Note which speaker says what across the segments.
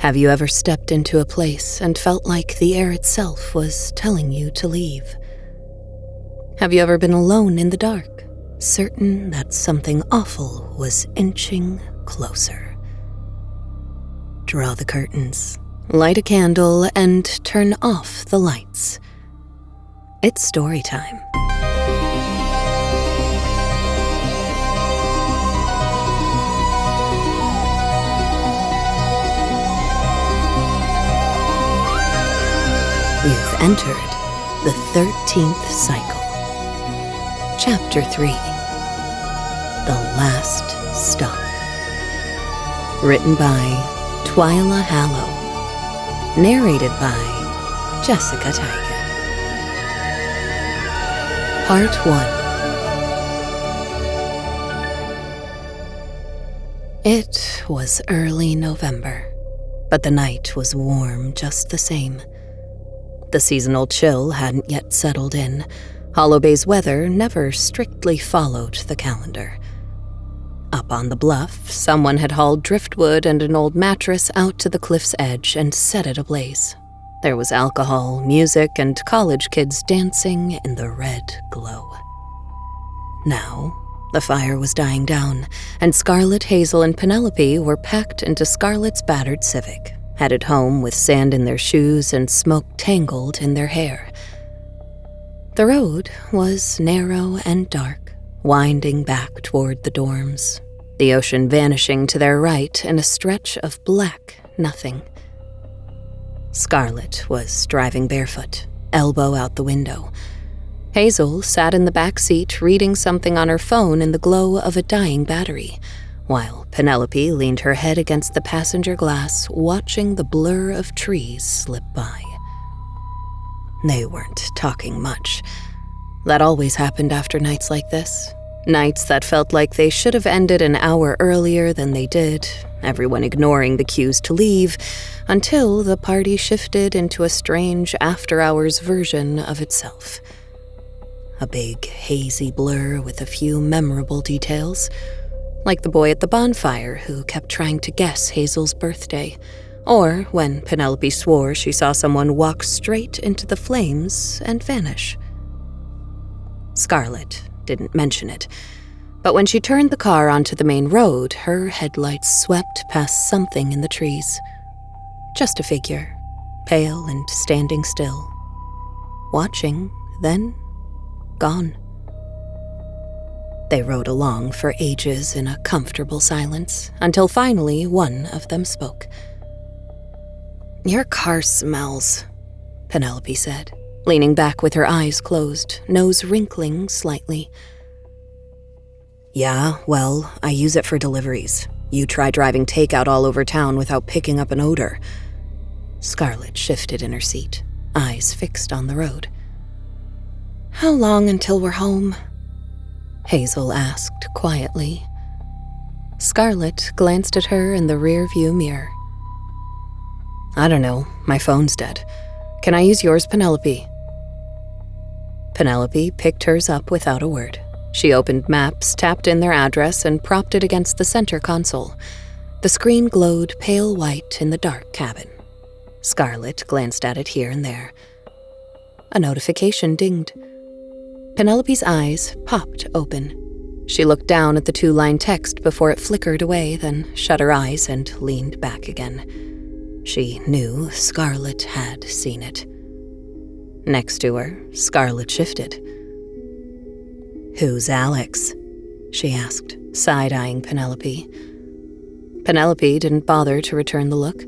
Speaker 1: Have you ever stepped into a place and felt like the air itself was telling you to leave? Have you ever been alone in the dark, certain that something awful was inching closer? Draw the curtains, light a candle, and turn off the lights. It's story time. You've entered the 13th cycle. Chapter 3. The Last Stop. Written by Twyla Hallow. Narrated by Jessica Tiger. Part 1. It was early November, but the night was warm just the same. The seasonal chill hadn't yet settled in. Hollow Bay's weather never strictly followed the calendar. Up on the bluff, someone had hauled driftwood and an old mattress out to the cliff's edge and set it ablaze. There was alcohol, music, and college kids dancing in the red glow. Now, the fire was dying down, and Scarlet, Hazel, and Penelope were packed into Scarlet's battered Civic, headed home with sand in their shoes and smoke tangled in their hair. The road was narrow and dark, winding back toward the dorms, the ocean vanishing to their right in a stretch of black nothing. Scarlet was driving barefoot, elbow out the window. Hazel sat in the back seat reading something on her phone in the glow of a dying battery, while Penelope leaned her head against the passenger glass, watching the blur of trees slip by. They weren't talking much. That always happened after nights like this. Nights that felt like they should have ended an hour earlier than they did, everyone ignoring the cues to leave, until the party shifted into a strange after-hours version of itself. A big, hazy blur with a few memorable details, like the boy at the bonfire who kept trying to guess Hazel's birthday, or when Penelope swore she saw someone walk straight into the flames and vanish. Scarlet didn't mention it, but when she turned the car onto the main road, her headlights swept past something in the trees. Just a figure, pale and standing still. Watching, then gone. They rode along for ages in a comfortable silence, until finally one of them spoke. "Your car smells," Penelope said, leaning back with her eyes closed, nose wrinkling slightly. "Yeah, well, I use it for deliveries. You try driving takeout all over town without picking up an odor." Scarlet shifted in her seat, eyes fixed on the road. "How long until we're home?" Hazel asked quietly. Scarlet glanced at her in the rear-view mirror. "I don't know, my phone's dead. Can I use yours, Penelope?" Penelope picked hers up without a word. She opened Maps, tapped in their address, and propped it against the center console. The screen glowed pale white in the dark cabin. Scarlet glanced at it here and there. A notification dinged. Penelope's eyes popped open. She looked down at the 2-line text before it flickered away, then shut her eyes and leaned back again. She knew Scarlet had seen it. Next to her, Scarlet shifted. "Who's Alex?" she asked, side-eyeing Penelope. Penelope didn't bother to return the look.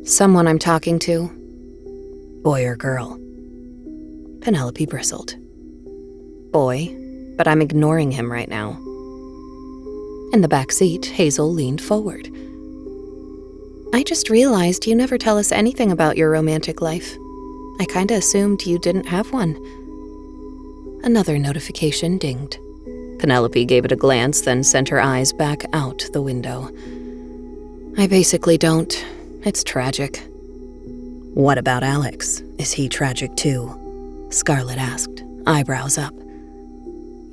Speaker 1: "Someone I'm talking to." "Boy or girl?" Penelope bristled. "Boy, but I'm ignoring him right now." In the back seat, Hazel leaned forward. "I just realized you never tell us anything about your romantic life. I kinda assumed you didn't have one." Another notification dinged. Penelope gave it a glance, then sent her eyes back out the window. "I basically don't. It's tragic." "What about Alex? Is he tragic too?" Scarlet asked, eyebrows up.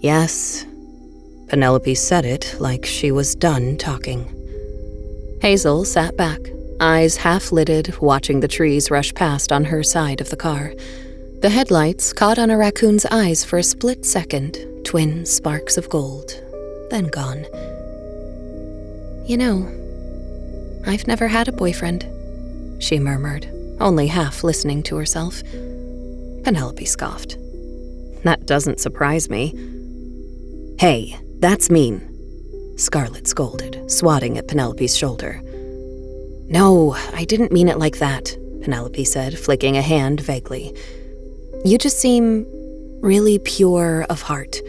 Speaker 1: "Yes." Penelope said it like she was done talking. Hazel sat back, eyes half-lidded, watching the trees rush past on her side of the car. The headlights caught on a raccoon's eyes for a split second, twin sparks of gold, then gone. "You know, I've never had a boyfriend," she murmured, only half listening to herself. Penelope scoffed. "That doesn't surprise me." "Hey, that's mean," Scarlett scolded, swatting at Penelope's shoulder. "No, I didn't mean it like that," Penelope said, flicking a hand vaguely. "You just seem really pure of heart.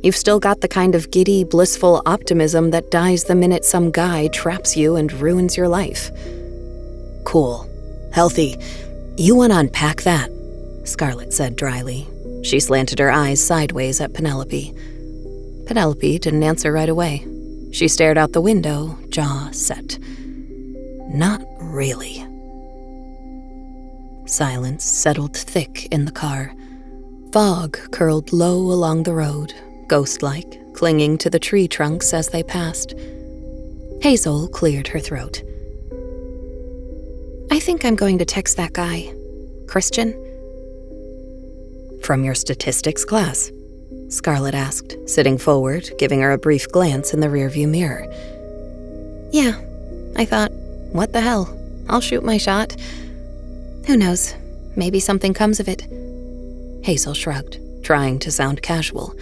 Speaker 1: You've still got the kind of giddy, blissful optimism that dies the minute some guy traps you and ruins your life." "Cool. Healthy. You want to unpack that," Scarlett said dryly. She slanted her eyes sideways at Penelope. Penelope didn't answer right away. She stared out the window, jaw set. "Not really." Silence settled thick in the car. Fog curled low along the road, ghost-like, clinging to the tree trunks as they passed. Hazel cleared her throat. "I think I'm going to text that guy. Christian?" "From your statistics class?" Scarlett asked, sitting forward, giving her a brief glance in the rearview mirror. "Yeah, I thought, what the hell? I'll shoot my shot. Who knows? Maybe something comes of it." Hazel shrugged, trying to sound casual.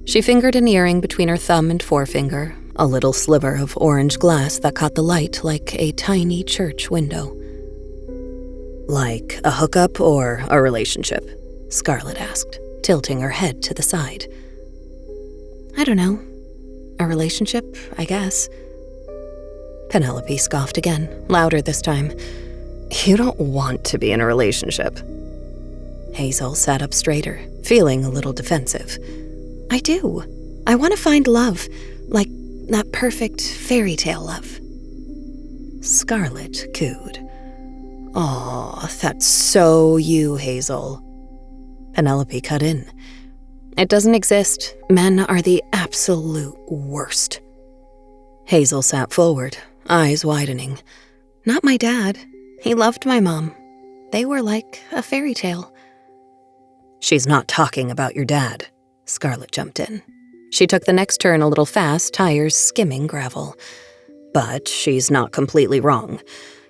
Speaker 1: She fingered an earring between her thumb and forefinger, a little sliver of orange glass that caught the light like a tiny church window. "Like a hookup or a relationship?" Scarlett asked, tilting her head to the side. "I don't know. A relationship, I guess." Penelope scoffed again, louder this time. "You don't want to be in a relationship." Hazel sat up straighter, feeling a little defensive. "I do. I want to find love, like that perfect fairy tale love." Scarlett cooed. "Aw, that's so you, Hazel." Penelope cut in. "It doesn't exist. Men are the absolute worst." Hazel sat forward, eyes widening. "Not my dad. He loved my mom. They were like a fairy tale." "She's not talking about your dad," Scarlett jumped in. She took the next turn a little fast, tires skimming gravel. "But she's not completely wrong.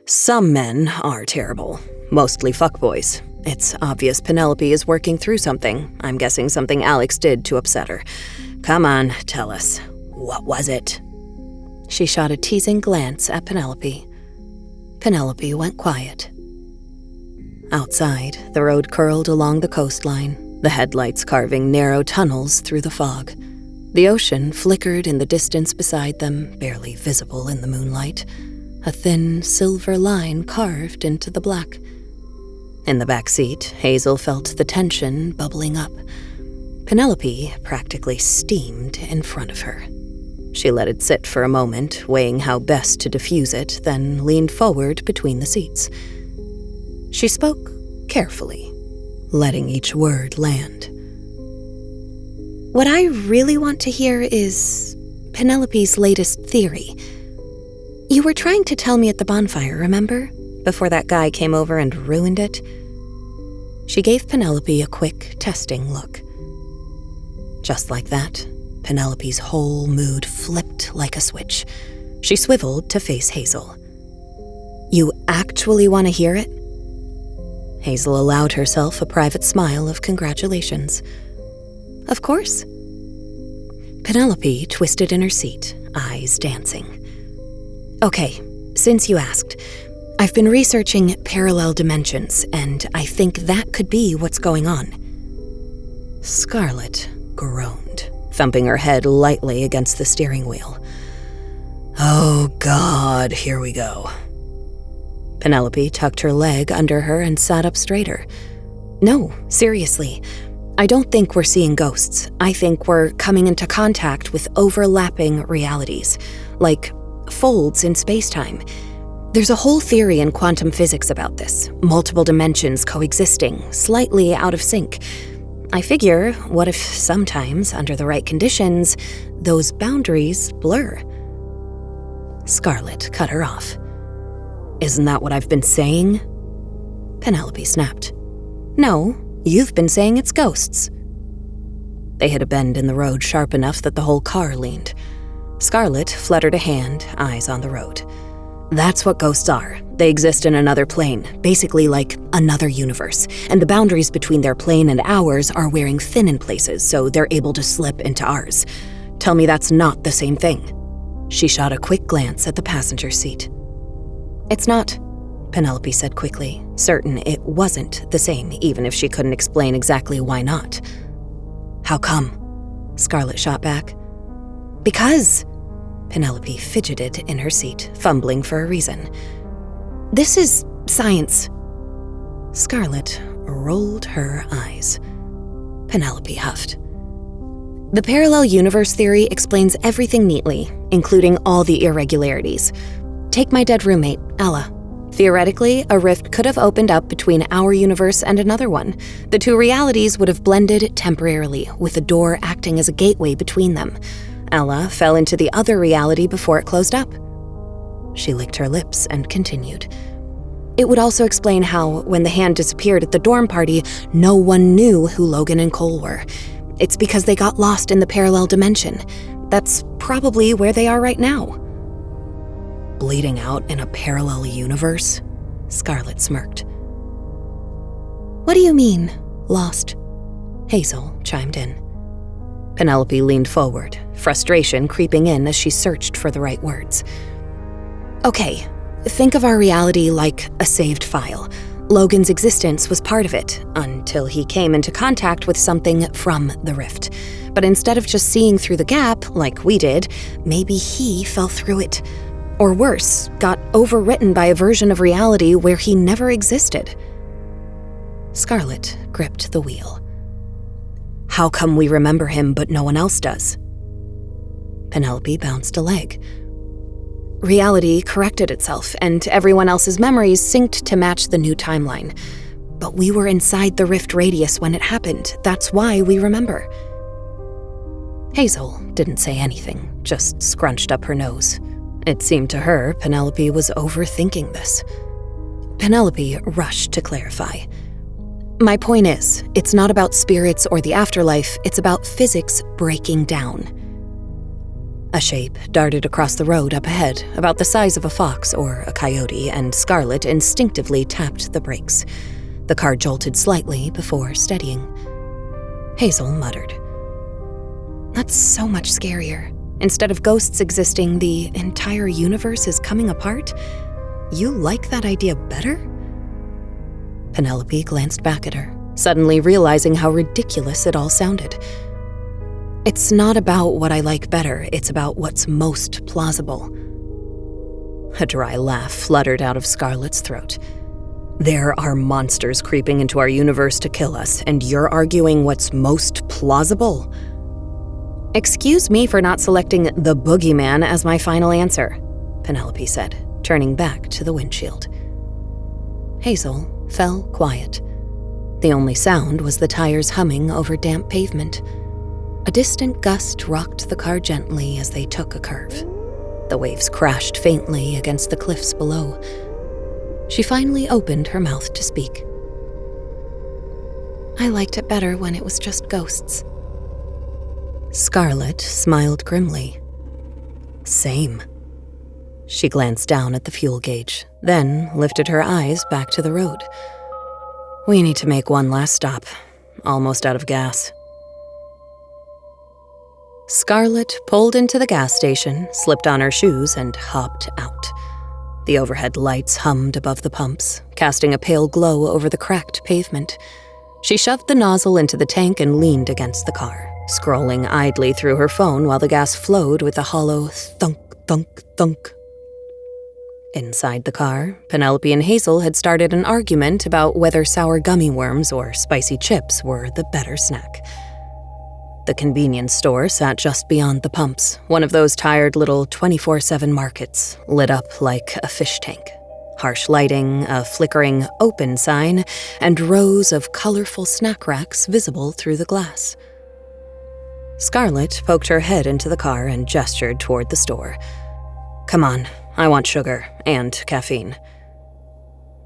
Speaker 1: Some men are terrible, mostly fuckboys. It's obvious Penelope is working through something. I'm guessing something Alex did to upset her. Come on, tell us. What was it?" She shot a teasing glance at Penelope. Penelope went quiet. Outside, the road curled along the coastline, the headlights carving narrow tunnels through the fog. The ocean flickered in the distance beside them, barely visible in the moonlight, a thin silver line carved into the black. In the back seat, Hazel felt the tension bubbling up. Penelope practically steamed in front of her. She let it sit for a moment, weighing how best to diffuse it, then leaned forward between the seats. She spoke carefully, letting each word land. "What I really want to hear is Penelope's latest theory. You were trying to tell me at the bonfire, remember? Before that guy came over and ruined it." She gave Penelope a quick, testing look. Just like that, Penelope's whole mood flipped like a switch. She swiveled to face Hazel. "You actually want to hear it?" Hazel allowed herself a private smile of congratulations. "Of course." Penelope twisted in her seat, eyes dancing. "Okay, since you asked, I've been researching parallel dimensions, and I think that could be what's going on." Scarlett groaned, thumping her head lightly against the steering wheel. "Oh God, here we go." Penelope tucked her leg under her and sat up straighter. "No, seriously. I don't think we're seeing ghosts. I think we're coming into contact with overlapping realities, like folds in space-time. There's a whole theory in quantum physics about this, multiple dimensions coexisting, slightly out of sync. I figure, what if sometimes, under the right conditions, those boundaries blur?" Scarlett cut her off. Isn't that what I've been saying? Penelope snapped. No, you've been saying it's ghosts. They hit a bend in the road sharp enough that the whole car leaned. Scarlett fluttered a hand, eyes on the road. That's what ghosts are. They exist in another plane, basically like another universe, and the boundaries between their plane and ours are wearing thin in places, so they're able to slip into ours. Tell me that's not the same thing. She shot a quick glance at the passenger seat. It's not, Penelope said quickly, certain it wasn't the same, even if she couldn't explain exactly why not. How come? Scarlett shot back. Because, Penelope fidgeted in her seat, fumbling for a reason. This is science. Scarlett rolled her eyes. Penelope huffed. The parallel universe theory explains everything neatly, including all the irregularities. Take my dead roommate, Ella. Theoretically, a rift could have opened up between our universe and another one. The two realities would have blended temporarily, with the door acting as a gateway between them. Ella fell into the other reality before it closed up. She licked her lips and continued. It would also explain how, when the hand disappeared at the dorm party, no one knew who Logan and Cole were. It's because they got lost in the parallel dimension. That's probably where they are right now. Bleeding out in a parallel universe? Scarlett smirked. What do you mean, lost? Hazel chimed in. Penelope leaned forward, frustration creeping in as she searched for the right words. Okay, think of our reality like a saved file. Logan's existence was part of it, until he came into contact with something from the rift. But instead of just seeing through the gap, like we did, maybe he fell through it. Or worse, got overwritten by a version of reality where he never existed. Scarlett gripped the wheel. How come we remember him but no one else does? Penelope bounced a leg. Reality corrected itself, and everyone else's memories synced to match the new timeline. But we were inside the rift radius when it happened. That's why we remember. Hazel didn't say anything, just scrunched up her nose. It seemed to her Penelope was overthinking this. Penelope rushed to clarify. My point is, it's not about spirits or the afterlife, it's about physics breaking down. A shape darted across the road up ahead, about the size of a fox or a coyote, and Scarlett instinctively tapped the brakes. The car jolted slightly before steadying. Hazel muttered. That's so much scarier. Instead of ghosts existing, the entire universe is coming apart? You like that idea better? Penelope glanced back at her, suddenly realizing how ridiculous it all sounded. It's not about what I like better, it's about what's most plausible. A dry laugh fluttered out of Scarlett's throat. There are monsters creeping into our universe to kill us, and you're arguing what's most plausible? Excuse me for not selecting the boogeyman as my final answer, Penelope said, turning back to the windshield. Hazel fell quiet. The only sound was the tires humming over damp pavement. A distant gust rocked the car gently as they took a curve. The waves crashed faintly against the cliffs below. She finally opened her mouth to speak. I liked it better when it was just ghosts. Scarlett smiled grimly. Same. She glanced down at the fuel gauge, then lifted her eyes back to the road. We need to make one last stop. Almost out of gas. Scarlett pulled into the gas station, slipped on her shoes, and hopped out. The overhead lights hummed above the pumps, casting a pale glow over the cracked pavement. She shoved the nozzle into the tank and leaned against the car, scrolling idly through her phone while the gas flowed with a hollow thunk, thunk, thunk. Inside the car, Penelope and Hazel had started an argument about whether sour gummy worms or spicy chips were the better snack. The convenience store sat just beyond the pumps, one of those tired little 24/7 markets, lit up like a fish tank. Harsh lighting, a flickering open sign, and rows of colorful snack racks visible through the glass. Scarlett poked her head into the car and gestured toward the store. Come on, I want sugar and caffeine.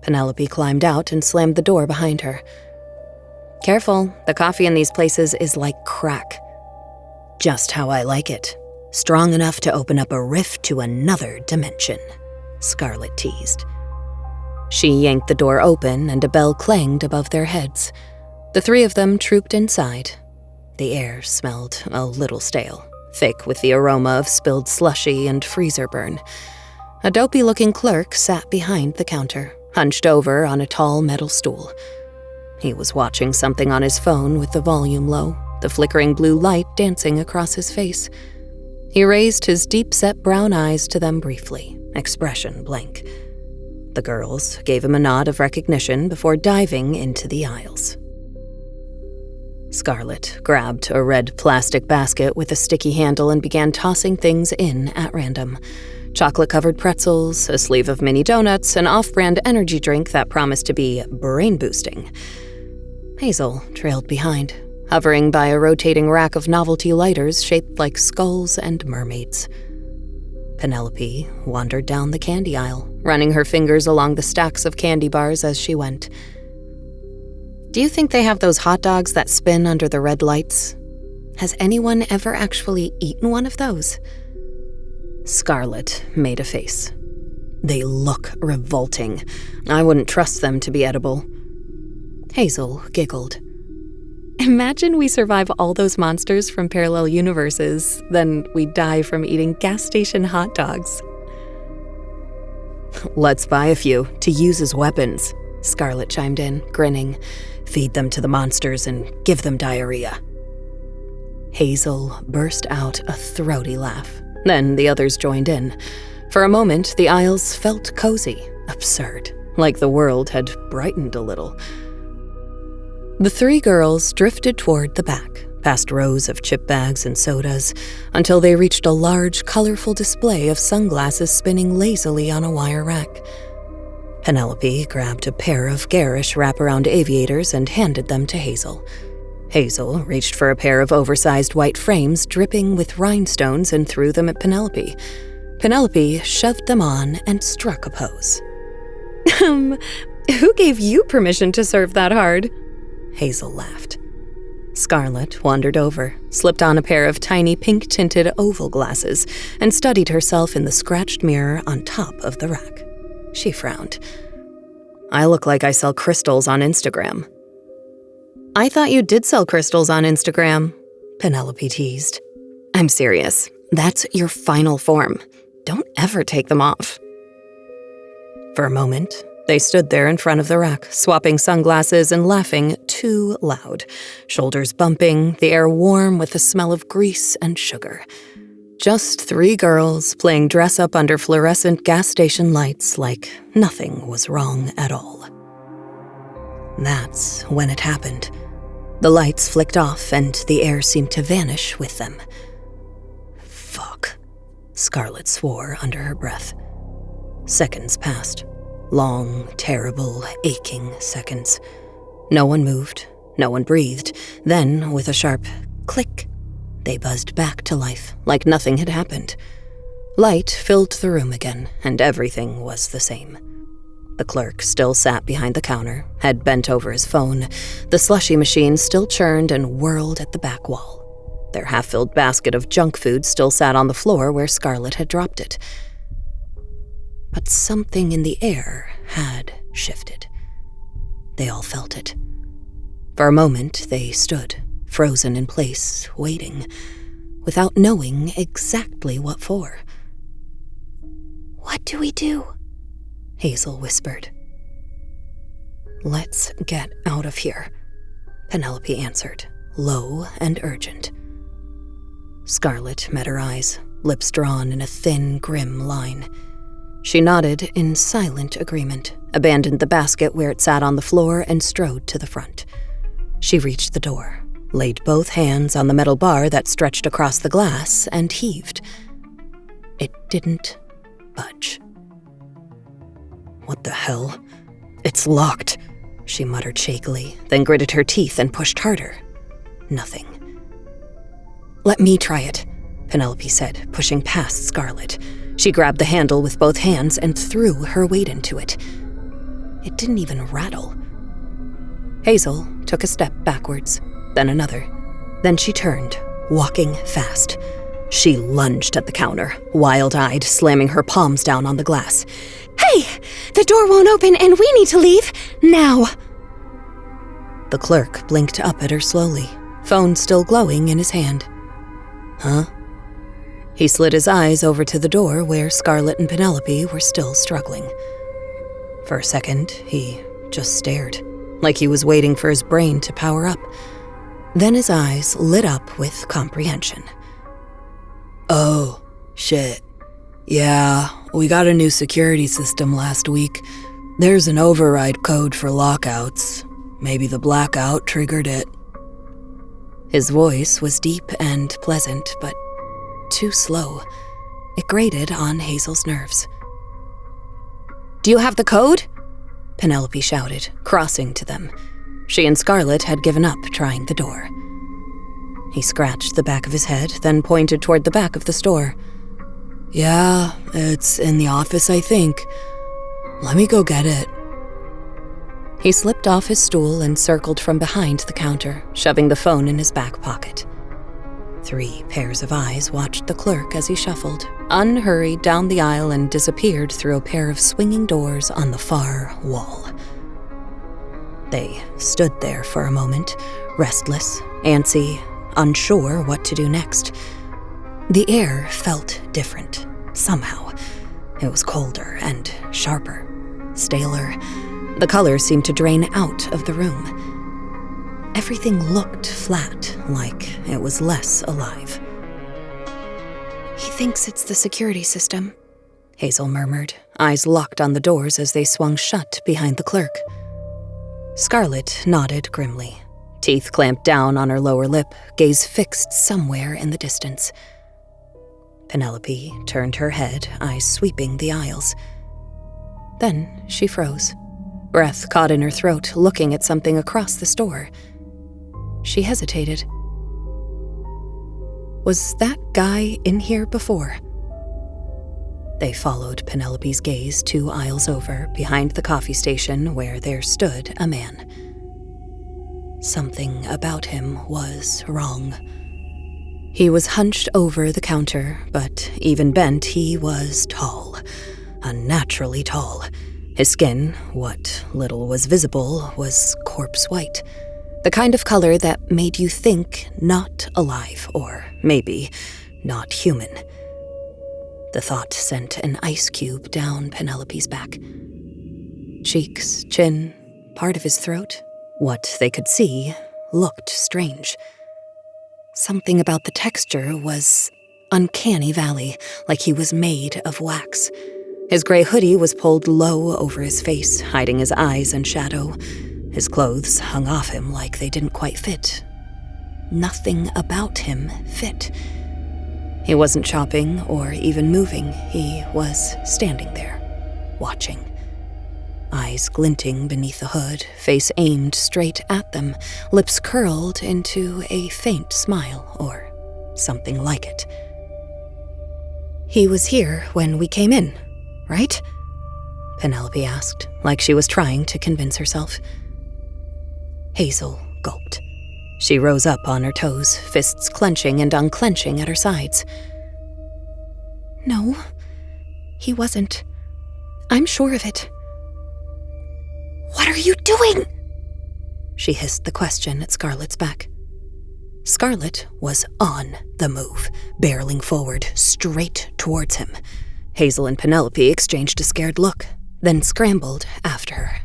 Speaker 1: Penelope climbed out and slammed the door behind her. Careful, the coffee in these places is like crack. Just how I like it. Strong enough to open up a rift to another dimension, Scarlet teased. She yanked the door open and a bell clanged above their heads. The three of them trooped inside. The air smelled a little stale, thick with the aroma of spilled slushy and freezer burn. A dopey-looking clerk sat behind the counter, hunched over on a tall metal stool. He was watching something on his phone with the volume low, the flickering blue light dancing across his face. He raised his deep-set brown eyes to them briefly, expression blank. The girls gave him a nod of recognition before diving into the aisles. Scarlet grabbed a red plastic basket with a sticky handle and began tossing things in at random. Chocolate-covered pretzels, a sleeve of mini donuts, an off-brand energy drink that promised to be brain-boosting. Hazel trailed behind, hovering by a rotating rack of novelty lighters shaped like skulls and mermaids. Penelope wandered down the candy aisle, running her fingers along the stacks of candy bars as she went. Do you think they have those hot dogs that spin under the red lights? Has anyone ever actually eaten one of those? Scarlet made a face. They look revolting. I wouldn't trust them to be edible. Hazel giggled. Imagine we survive all those monsters from parallel universes, then we die from eating gas station hot dogs. Let's buy a few to use as weapons, Scarlet chimed in, grinning. Feed them to the monsters and give them diarrhea. Hazel burst out a throaty laugh. Then the others joined in. For a moment, the aisles felt cozy, absurd, like the world had brightened a little. The three girls drifted toward the back, past rows of chip bags and sodas, until they reached a large, colorful display of sunglasses spinning lazily on a wire rack. Penelope grabbed a pair of garish wraparound aviators and handed them to Hazel. Hazel reached for a pair of oversized white frames dripping with rhinestones and threw them at Penelope. Penelope shoved them on and struck a pose. Who gave you permission to serve that hard? Hazel laughed. Scarlet wandered over, slipped on a pair of tiny pink-tinted oval glasses, and studied herself in the scratched mirror on top of the rack. She frowned. I look like I sell crystals on Instagram. I thought you did sell crystals on Instagram, Penelope teased. I'm serious. That's your final form. Don't ever take them off. For a moment, they stood there in front of the rack, swapping sunglasses and laughing too loud, shoulders bumping, the air warm with the smell of grease and sugar. Just three girls playing dress-up under fluorescent gas station lights like nothing was wrong at all. That's when it happened. The lights flicked off and the air seemed to vanish with them. Fuck, Scarlet swore under her breath. Seconds passed. Long, terrible, aching seconds. No one moved, no one breathed. Then, with a sharp click, they buzzed back to life, like nothing had happened. Light filled the room again, and everything was the same. The clerk still sat behind the counter, head bent over his phone. The slushy machine still churned and whirled at the back wall. Their half-filled basket of junk food still sat on the floor where Scarlet had dropped it. But something in the air had shifted. They all felt it. For a moment, they stood, frozen in place, waiting, without knowing exactly what for. What do we do? Hazel whispered. Let's get out of here, Penelope answered, low and urgent. Scarlet met her eyes, lips drawn in a thin, grim line. She nodded in silent agreement, abandoned the basket where it sat on the floor, and strode to the front. She reached the door, laid both hands on the metal bar that stretched across the glass, and heaved. It didn't budge. What the hell? It's locked, she muttered shakily, then gritted her teeth and pushed harder. Nothing. Let me try it, Penelope said, pushing past Scarlet. She grabbed the handle with both hands and threw her weight into it. It didn't even rattle. Hazel took a step backwards, then another. Then she turned, walking fast. She lunged at the counter, wild-eyed, slamming her palms down on the glass. "Hey! The door won't open and we need to leave, now!" The clerk blinked up at her slowly, phone still glowing in his hand. "Huh?" He slid his eyes over to the door where Scarlett and Penelope were still struggling. For a second, he just stared, like he was waiting for his brain to power up. Then his eyes lit up with comprehension. "Oh, shit. Yeah, we got a new security system last week. There's an override code for lockouts. Maybe the blackout triggered it." His voice was deep and pleasant, but too slow. It grated on Hazel's nerves. "Do you have the code?" Penelope shouted, crossing to them. She and Scarlett had given up trying the door. He scratched the back of his head, then pointed toward the back of the store. "Yeah, it's in the office, I think. Let me go get it." He slipped off his stool and circled from behind the counter, shoving the phone in his back pocket. 3 pairs of eyes watched the clerk as he shuffled, unhurried down the aisle and disappeared through a pair of swinging doors on the far wall. They stood there for a moment, restless, antsy, unsure what to do next. The air felt different, somehow. It was colder and sharper, staler. The color seemed to drain out of the room. Everything looked flat, like it was less alive. "He thinks it's the security system," Hazel murmured, eyes locked on the doors as they swung shut behind the clerk. Scarlett nodded grimly, teeth clamped down on her lower lip, gaze fixed somewhere in the distance. Penelope turned her head, eyes sweeping the aisles. Then she froze, breath caught in her throat, looking at something across the store. She hesitated. Was that guy in here before? They followed Penelope's gaze 2 aisles over, behind the coffee station where there stood a man. Something about him was wrong. He was hunched over the counter, but even bent, he was tall, unnaturally tall. His skin, what little was visible, was corpse white, the kind of color that made you think not alive, or maybe not human. The thought sent an ice cube down Penelope's back. Cheeks, chin, part of his throat. What they could see looked strange. Something about the texture was uncanny valley, like he was made of wax. His gray hoodie was pulled low over his face, hiding his eyes and shadow. His clothes hung off him like they didn't quite fit. Nothing about him fit. He wasn't chopping or even moving. He was standing there, watching. Eyes glinting beneath the hood, face aimed straight at them, lips curled into a faint smile, or something like it. "He was here when we came in, right?" Penelope asked, like she was trying to convince herself. Hazel gulped. She rose up on her toes, fists clenching and unclenching at her sides. "No, he wasn't. I'm sure of it." "What are you doing?" She hissed the question at Scarlett's back. Scarlett was on the move, barreling forward, straight towards him. Hazel and Penelope exchanged a scared look, then scrambled after her.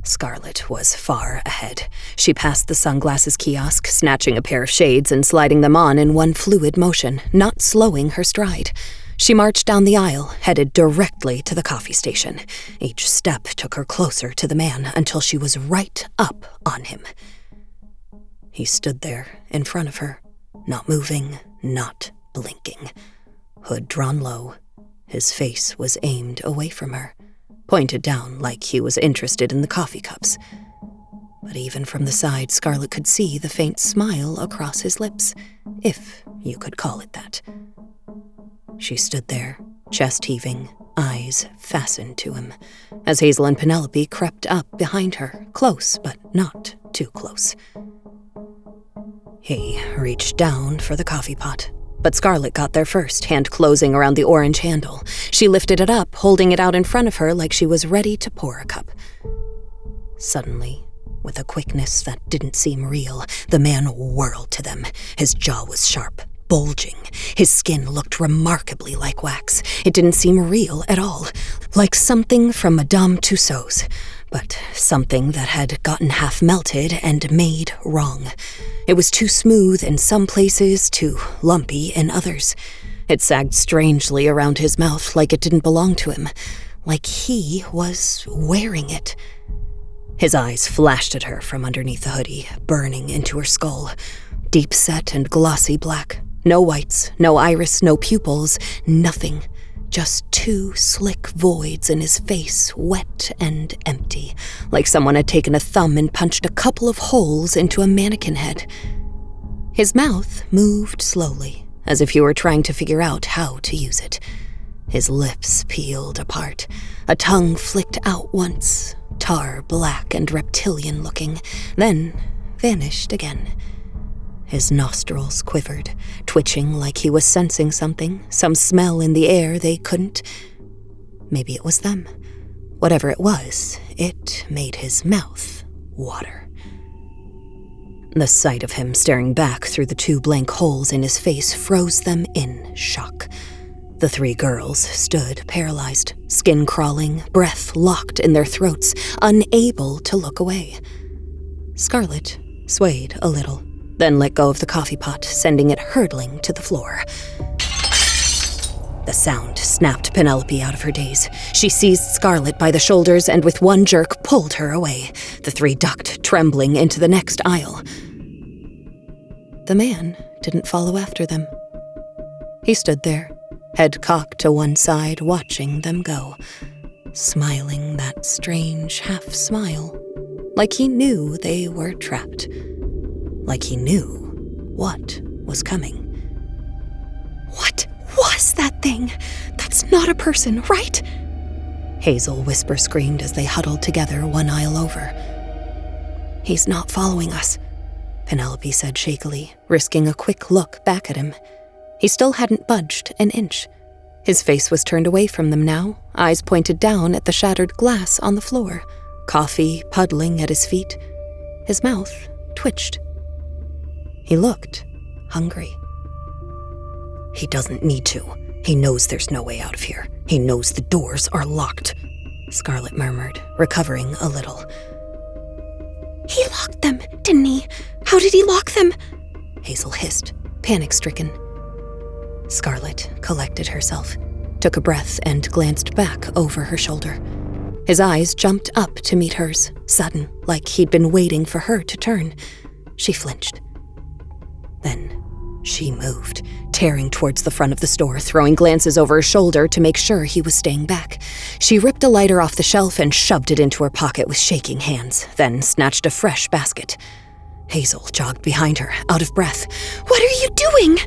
Speaker 1: Scarlett was far ahead. She passed the sunglasses kiosk, snatching a pair of shades and sliding them on in one fluid motion, not slowing her stride. She marched down the aisle, headed directly to the coffee station. Each step took her closer to the man until she was right up on him. He stood there in front of her, not moving, not blinking. Hood drawn low, his face was aimed away from her, pointed down like he was interested in the coffee cups. But even from the side, Scarlett could see the faint smile across his lips, if you could call it that. She stood there, chest heaving, eyes fastened to him, as Hazel and Penelope crept up behind her, close but not too close. He reached down for the coffee pot, but Scarlett got there first, hand closing around the orange handle. She lifted it up, holding it out in front of her like she was ready to pour a cup. Suddenly, with a quickness that didn't seem real, the man whirled to them. His jaw was sharp, bulging. His skin looked remarkably like wax. It didn't seem real at all, like something from Madame Tussauds, but something that had gotten half melted and made wrong. It was too smooth in some places, too lumpy in others. It sagged strangely around his mouth like it didn't belong to him, like he was wearing it. His eyes flashed at her from underneath the hoodie, burning into her skull. Deep-set and glossy black. No whites, no iris, no pupils, nothing. Just two slick voids in his face, wet and empty, like someone had taken a thumb and punched a couple of holes into a mannequin head. His mouth moved slowly, as if he were trying to figure out how to use it. His lips peeled apart. A tongue flicked out once, tar black and reptilian-looking, then vanished again. His nostrils quivered, twitching like he was sensing something, some smell in the air they couldn't. Maybe it was them. Whatever it was, it made his mouth water. The sight of him staring back through the two blank holes in his face froze them in shock. The three girls stood paralyzed, skin crawling, breath locked in their throats, unable to look away. Scarlett swayed a little, then let go of the coffee pot, sending it hurtling to the floor. The sound snapped Penelope out of her daze. She seized Scarlett by the shoulders and with one jerk pulled her away. The three ducked, trembling, into the next aisle. The man didn't follow after them. He stood there, head cocked to one side, watching them go, smiling that strange half-smile, like he knew they were trapped. Like he knew what was coming.
Speaker 2: What was that thing? That's not a person, right?
Speaker 1: Hazel whisper screamed as they huddled together one aisle over.
Speaker 2: He's not following us,
Speaker 1: Penelope said shakily, risking a quick look back at him. He still hadn't budged an inch. His face was turned away from them now, eyes pointed down at the shattered glass on the floor, coffee puddling at his feet. His mouth twitched. He looked hungry.
Speaker 3: He doesn't need to. He knows there's no way out of here. He knows the doors are locked,
Speaker 1: Scarlett murmured, recovering a little.
Speaker 2: He locked them, didn't he? How did he lock them?
Speaker 1: Hazel hissed, panic-stricken. Scarlett collected herself, took a breath and glanced back over her shoulder. His eyes jumped up to meet hers, sudden, like he'd been waiting for her to turn. She flinched. Then she moved, tearing towards the front of the store, throwing glances over her shoulder to make sure he was staying back. She ripped a lighter off the shelf and shoved it into her pocket with shaking hands, then snatched a fresh basket. Hazel jogged behind her, out of breath.
Speaker 2: What are you doing?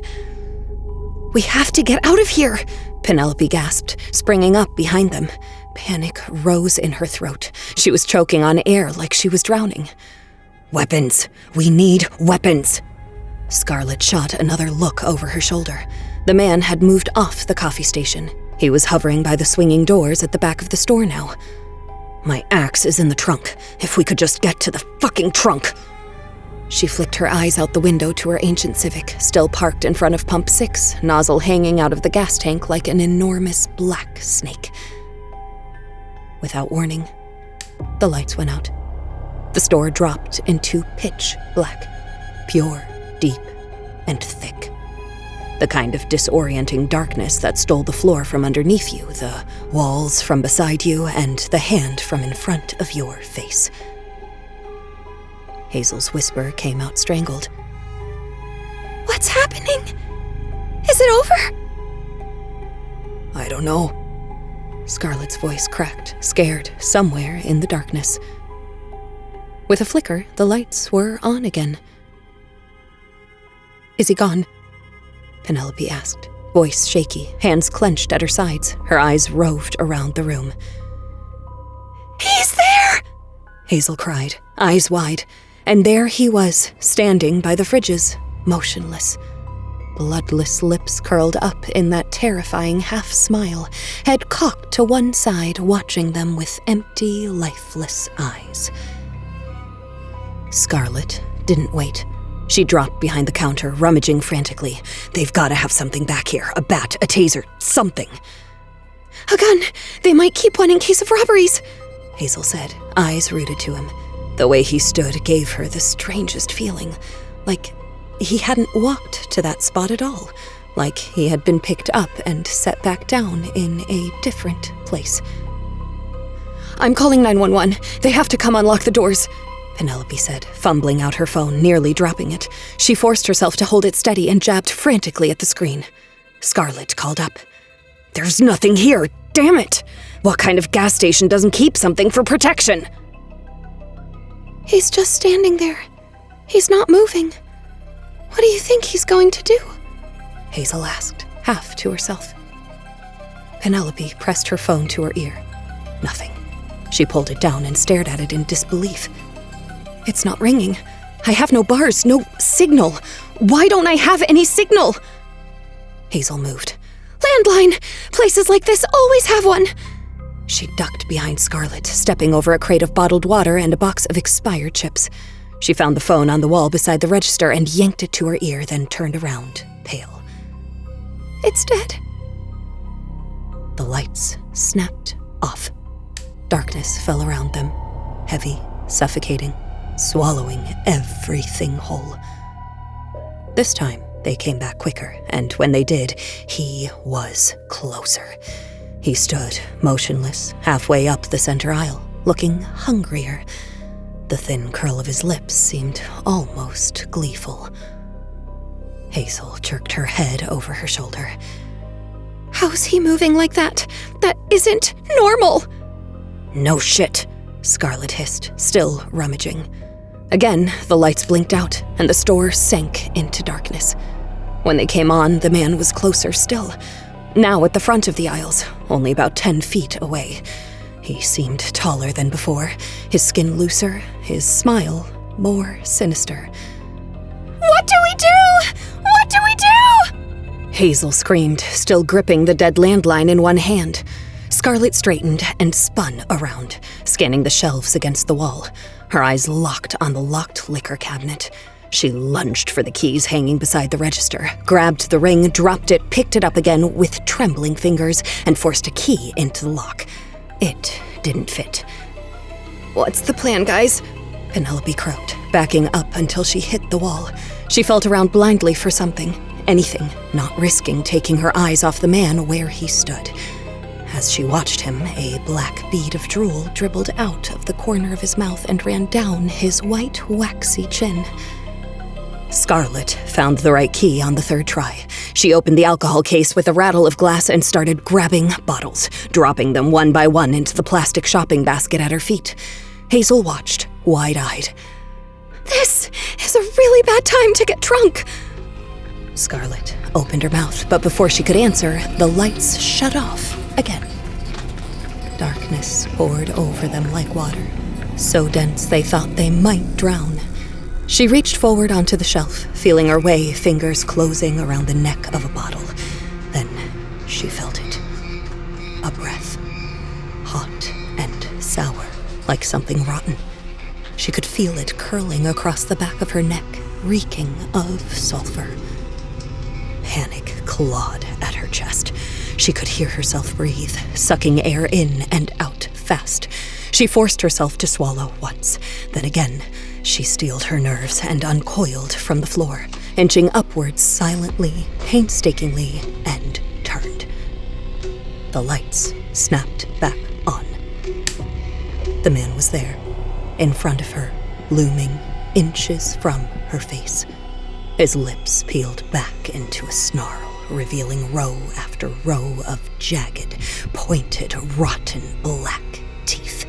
Speaker 1: We have to get out of here, Penelope gasped, springing up behind them. Panic rose in her throat. She was choking on air like she was drowning.
Speaker 3: Weapons! We need weapons!
Speaker 1: Scarlett shot another look over her shoulder. The man had moved off the coffee station. He was hovering by the swinging doors at the back of the store now.
Speaker 3: My axe is in the trunk. If we could just get to the fucking trunk!
Speaker 1: She flicked her eyes out the window to her ancient Civic, still parked in front of Pump 6, nozzle hanging out of the gas tank like an enormous black snake. Without warning, the lights went out. The store dropped into pitch black, pure, deep, and thick. The kind of disorienting darkness that stole the floor from underneath you, the walls from beside you, and the hand from in front of your face. Hazel's whisper came out strangled.
Speaker 2: What's happening? Is it over?
Speaker 3: I don't know.
Speaker 1: Scarlett's voice cracked, scared, somewhere in the darkness. With a flicker, the lights were on again. Is he gone? Penelope asked, voice shaky, hands clenched at her sides. Her eyes roved around the room.
Speaker 2: "He's there!"
Speaker 1: Hazel cried, eyes wide, and there he was, standing by the fridges, motionless. Bloodless lips curled up in that terrifying half-smile, head cocked to one side, watching them with empty, lifeless eyes. Scarlet didn't wait. She dropped behind the counter, rummaging frantically. They've got to have something back here. A bat, a taser, something.
Speaker 2: "A gun! They might keep one in case of robberies,"
Speaker 1: Hazel said, eyes rooted to him. The way he stood gave her the strangest feeling, like he hadn't walked to that spot at all, like he had been picked up and set back down in a different place.
Speaker 2: "I'm calling 911. They have to come unlock the doors,"
Speaker 1: Penelope said, fumbling out her phone, nearly dropping it. She forced herself to hold it steady and jabbed frantically at the screen. Scarlet called up. "There's nothing here, damn it! What kind of gas station doesn't keep something for protection?"
Speaker 2: "He's just standing there. He's not moving. What do you think he's going to do?"
Speaker 1: Hazel asked, half to herself. Penelope pressed her phone to her ear. Nothing. She pulled it down and stared at it in disbelief. "It's not ringing. I have no bars, no signal. Why don't I have any signal?" Hazel moved.
Speaker 2: "Landline! Places like this always have one!"
Speaker 1: She ducked behind Scarlet, stepping over a crate of bottled water and a box of expired chips. She found the phone on the wall beside the register and yanked it to her ear, then turned around, pale.
Speaker 2: "It's dead."
Speaker 1: The lights snapped off. Darkness fell around them, heavy, suffocating, swallowing everything whole. This time, they came back quicker, and when they did, he was closer. He stood, motionless, halfway up the center aisle, looking hungrier. The thin curl of his lips seemed almost gleeful. Hazel jerked her head over her shoulder.
Speaker 2: "How's he moving like that? That isn't normal!"
Speaker 1: "No shit," Scarlet hissed, still rummaging. Again, the lights blinked out, and the store sank into darkness. When they came on, the man was closer still, now at the front of the aisles, only about 10 feet away. He seemed taller than before, his skin looser, his smile more sinister.
Speaker 2: "What do we do? What do we do?"
Speaker 1: Hazel screamed, still gripping the dead landline in one hand. Scarlet straightened and spun around, scanning the shelves against the wall, her eyes locked on the locked liquor cabinet. She lunged for the keys hanging beside the register, grabbed the ring, dropped it, picked it up again with trembling fingers, and forced a key into the lock. It didn't fit.
Speaker 2: "What's the plan, guys?"
Speaker 1: Penelope croaked, backing up until she hit the wall. She felt around blindly for something, anything, not risking taking her eyes off the man where he stood. As she watched him, a black bead of drool dribbled out of the corner of his mouth and ran down his white, waxy chin. Scarlet found the right key on the third try. She opened the alcohol case with a rattle of glass and started grabbing bottles, dropping them one by one into the plastic shopping basket at her feet. Hazel watched, wide-eyed.
Speaker 2: "This is a really bad time to get drunk."
Speaker 1: Scarlet opened her mouth, but before she could answer, the lights shut off again. Darkness poured over them like water, so dense they thought they might drown. She reached forward onto the shelf, feeling her way, fingers closing around the neck of a bottle. Then she felt it. A breath. Hot and sour, like something rotten. She could feel it curling across the back of her neck, reeking of sulfur. Panic clawed at her chest. She could hear herself breathe, sucking air in and out fast. She forced herself to swallow once. Then again, she steeled her nerves and uncoiled from the floor, inching upwards silently, painstakingly, and turned. The lights snapped back on. The man was there, in front of her, looming inches from her face. His lips peeled back into a snarl, revealing row after row of jagged, pointed, rotten black teeth.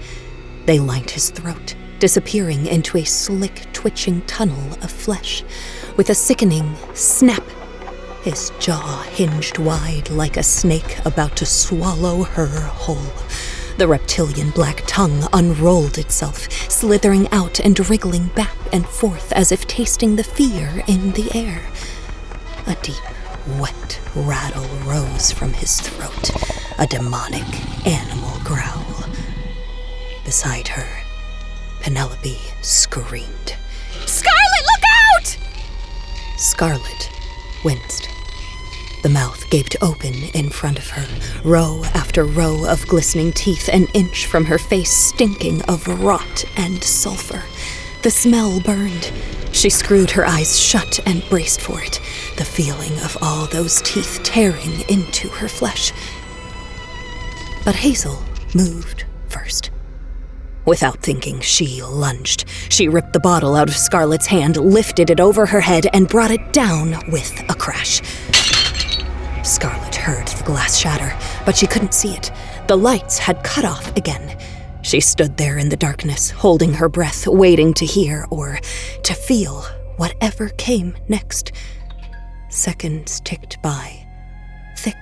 Speaker 1: They lined his throat, disappearing into a slick, twitching tunnel of flesh. With a sickening snap,
Speaker 3: his jaw hinged wide like a snake about to swallow her whole. The reptilian black tongue unrolled itself, slithering out and wriggling back and forth as if tasting the fear in the air. A deep, wet rattle rose from his throat, a demonic animal growl. Beside her, Penelope screamed.
Speaker 2: Scarlet, look out!
Speaker 3: Scarlet winced. The mouth gaped open in front of her, row after row of glistening teeth an inch from her face stinking of rot and sulfur. The smell burned. She screwed her eyes shut and braced for it, the feeling of all those teeth tearing into her flesh. But Hazel moved first. Without thinking, she lunged. She ripped the bottle out of Scarlet's hand, lifted it over her head, and brought it down with a crash. Scarlet heard the glass shatter, but she couldn't see it. The lights had cut off again. She stood there in the darkness, holding her breath, waiting to hear or to feel whatever came next. Seconds ticked by. Thick,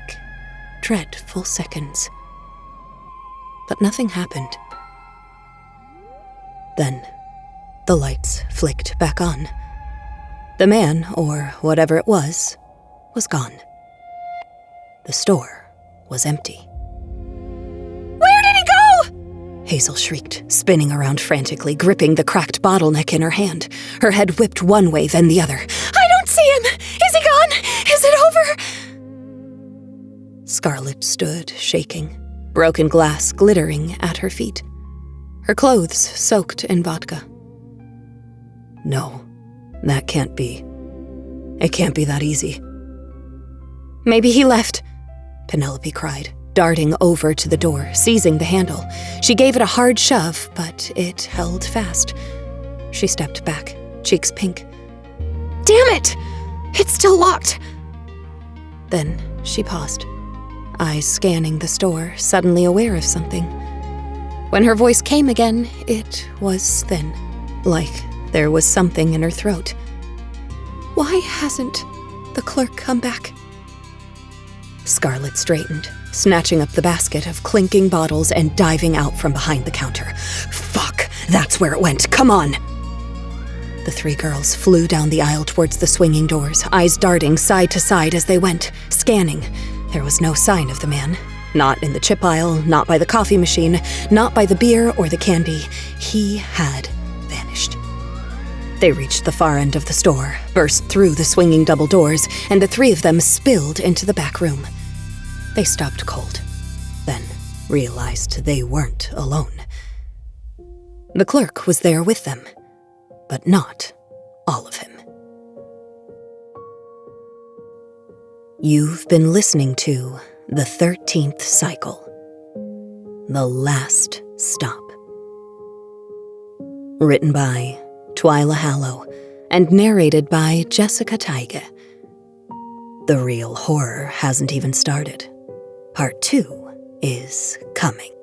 Speaker 3: dreadful seconds. But nothing happened. Then, the lights flicked back on. The man, or whatever it was gone. The store was empty.
Speaker 2: Where did he go?
Speaker 3: Hazel shrieked, spinning around frantically, gripping the cracked bottleneck in her hand. Her head whipped one way, then the other.
Speaker 2: I don't see him! Is he gone? Is it over?
Speaker 3: Scarlet stood, shaking, broken glass glittering at her feet. Her clothes soaked in vodka. No, that can't be. It can't be that easy.
Speaker 1: Maybe he left,
Speaker 3: Penelope cried, darting over to the door, seizing the handle. She gave it a hard shove, but it held fast. She stepped back, cheeks pink.
Speaker 2: Damn it! It's still locked.
Speaker 3: Then she paused, eyes scanning the store, suddenly aware of something. When her voice came again, it was thin, like there was something in her throat.
Speaker 2: Why hasn't the clerk come back?
Speaker 3: Scarlet straightened, snatching up the basket of clinking bottles and diving out from behind the counter. Fuck, that's where it went. Come on! The three girls flew down the aisle towards the swinging doors, eyes darting side to side as they went, scanning. There was no sign of the man. Not in the chip aisle, not by the coffee machine, not by the beer or the candy. He had vanished. They reached the far end of the store, burst through the swinging double doors, and the three of them spilled into the back room. They stopped cold, then realized they weren't alone. The clerk was there with them, but not all of him. You've been listening to The 13th Cycle, The Last Stop. Written by Twyla Hallow and narrated by Jessica Teige. The real horror hasn't even started. Part 2 is coming.